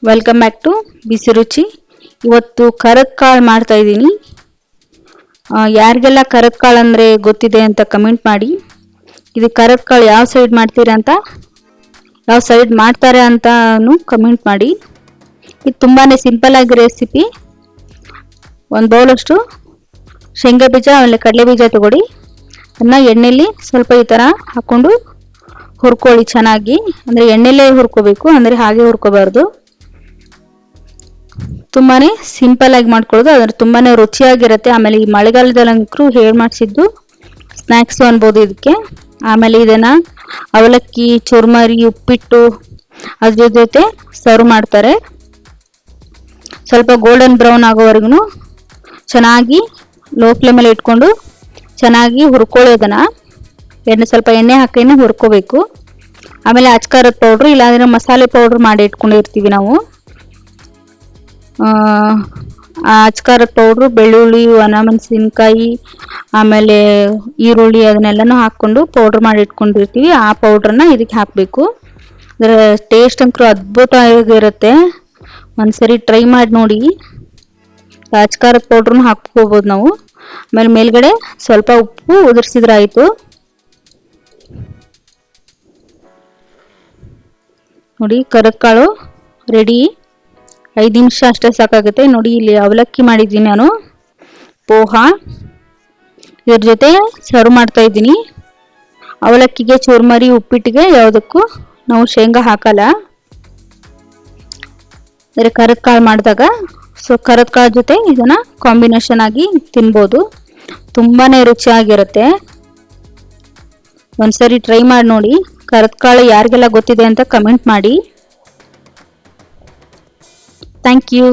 Welcome back to ಬಿಸಿ ರುಚಿ. ಇವತ್ತು ಕರದ ಕಾಳು ಮಾಡ್ತಾ ಇದ್ದೀನಿ. ಯಾರಿಗೆಲ್ಲ ಕರದ ಕಾಳು ಅಂದರೆ ಗೊತ್ತಿದೆ ಅಂತ ಕಮೆಂಟ್ ಮಾಡಿ. ಇದು ಕರದ ಕಾಳು ಯಾವ ಸೈಡ್ ಮಾಡ್ತೀರಾ ಅಂತ, ಯಾವ ಸೈಡ್ ಮಾಡ್ತಾರೆ ಅಂತಾನು ಕಮೆಂಟ್ ಮಾಡಿ. ಇದು ತುಂಬಾ ಸಿಂಪಲ್ ಆಗಿ ರೆಸಿಪಿ. ಒಂದು ಬೌಲಷ್ಟು ಶೇಂಗಾ ಬೀಜ ಆಮೇಲೆ ಕಡಲೆ ಬೀಜ ತಗೊಳ್ಳಿ. ಅದನ್ನ ಎಣ್ಣೆಲಿ ಸ್ವಲ್ಪ ಈ ಥರ ಹಾಕ್ಕೊಂಡು ಹುರ್ಕೊಳ್ಳಿ ಚೆನ್ನಾಗಿ. ಅಂದರೆ ಎಣ್ಣೆಲೇ ಹುರ್ಕೋಬೇಕು, ಅಂದರೆ ಹಾಗೆ ಹುರ್ಕೋಬಾರ್ದು. ತುಂಬಾನೇ ಸಿಂಪಲ್ ಆಗಿ ಮಾಡ್ಕೊಳ್ಳೋದು, ಅದ್ರ ತುಂಬಾನೇ ರುಚಿಯಾಗಿರುತ್ತೆ. ಆಮೇಲೆ ಈ ಮಳೆಗಾಲದಲ್ಲಂಕರು ಹೇಳಿ ಮಾಡಿಸಿದ್ದು ಸ್ನ್ಯಾಕ್ಸು ಅನ್ಬೋದು ಇದಕ್ಕೆ. ಆಮೇಲೆ ಇದನ್ನ ಅವಲಕ್ಕಿ, ಚುರ್ಮರಿ, ಉಪ್ಪಿಟ್ಟು ಅದ್ರ ಜೊತೆ ಸರ್ವ್ ಮಾಡ್ತಾರೆ. ಸ್ವಲ್ಪ ಗೋಲ್ಡನ್ ಬ್ರೌನ್ ಆಗೋವರೆಗೂ ಚೆನ್ನಾಗಿ ಲೋ ಫ್ಲೇಮಲ್ಲಿ ಇಟ್ಕೊಂಡು ಚೆನ್ನಾಗಿ ಹುರ್ಕೊಳ್ಳಿ. ಅದನ್ನ ಸ್ವಲ್ಪ ಎಣ್ಣೆ ಹಾಕಿನೇ ಹುರ್ಕೋಬೇಕು. ಆಮೇಲೆ ಅಚ್ಕಾರದ ಪೌಡ್ರು ಇಲ್ಲಾಂದ್ರೆ ಮಸಾಲೆ ಪೌಡ್ರ್ ಮಾಡಿ ಇಟ್ಕೊಂಡಿರ್ತೀವಿ ನಾವು. ಅಚ್ಕಾರದ ಪೌಡ್ರು, ಬೆಳ್ಳುಳ್ಳಿ, ಒಣಮೆಣಸಿನ್ಕಾಯಿ, ಆಮೇಲೆ ಈರುಳ್ಳಿ ಅದನ್ನೆಲ್ಲನೂ ಹಾಕ್ಕೊಂಡು ಪೌಡ್ರ್ ಮಾಡಿ ಇಟ್ಕೊಂಡಿರ್ತೀವಿ. ಆ ಪೌಡ್ರನ್ನ ಇದಕ್ಕೆ ಹಾಕಬೇಕು. ಅದರ ಟೇಸ್ಟ್ ಅಂತೂ ಅದ್ಭುತವಾಗಿರುತ್ತೆ. ಒಂದ್ಸರಿ ಟ್ರೈ ಮಾಡಿ ನೋಡಿ. ಅಚ್ಕಾರದ ಪೌಡ್ರನ್ನ ಹಾಕ್ಕೋಬೋದು ನಾವು. ಆಮೇಲೆ ಮೇಲ್ಗಡೆ ಸ್ವಲ್ಪ ಉಪ್ಪು ಉದುರಿಸಿದ್ರೆ ಆಯಿತು. ನೋಡಿ, ಕರದ ಕಾಳು ರೆಡಿ. 5 ನಿಮಿಷ ಅಷ್ಟೇ ಸಾಕಾಗುತ್ತೆ. ನೋಡಿ, ಇಲ್ಲಿ ಅವಲಕ್ಕಿ ಮಾಡಿದ್ದೀನಿ ನಾನು, ಪೋಹ. ಇದ್ರ ಜೊತೆ ಸರ್ವ್ ಮಾಡ್ತಾ ಇದ್ದೀನಿ. ಅವಲಕ್ಕಿಗೆ, ಚುರ್ಮರಿ, ಉಪ್ಪಿಟ್ಟಿಗೆ ಯಾವುದಕ್ಕೂ ನಾವು ಶೇಂಗಾ ಹಾಕಲ್ಲ. ಅಂದರೆ ಕರದ ಕಾಳು ಮಾಡಿದಾಗ ಕರದ ಕಾಳು ಜೊತೆ ಇದನ್ನ ಕಾಂಬಿನೇಷನ್ ಆಗಿ ತಿನ್ಬೋದು. ತುಂಬಾನೇ ರುಚಿಯಾಗಿರುತ್ತೆ. ಒಂದ್ಸರಿ ಟ್ರೈ ಮಾಡಿ ನೋಡಿ. ಕರದ ಕಾಳು ಯಾರಿಗೆಲ್ಲ ಗೊತ್ತಿದೆ ಅಂತ ಕಮೆಂಟ್ ಮಾಡಿ. Thank you.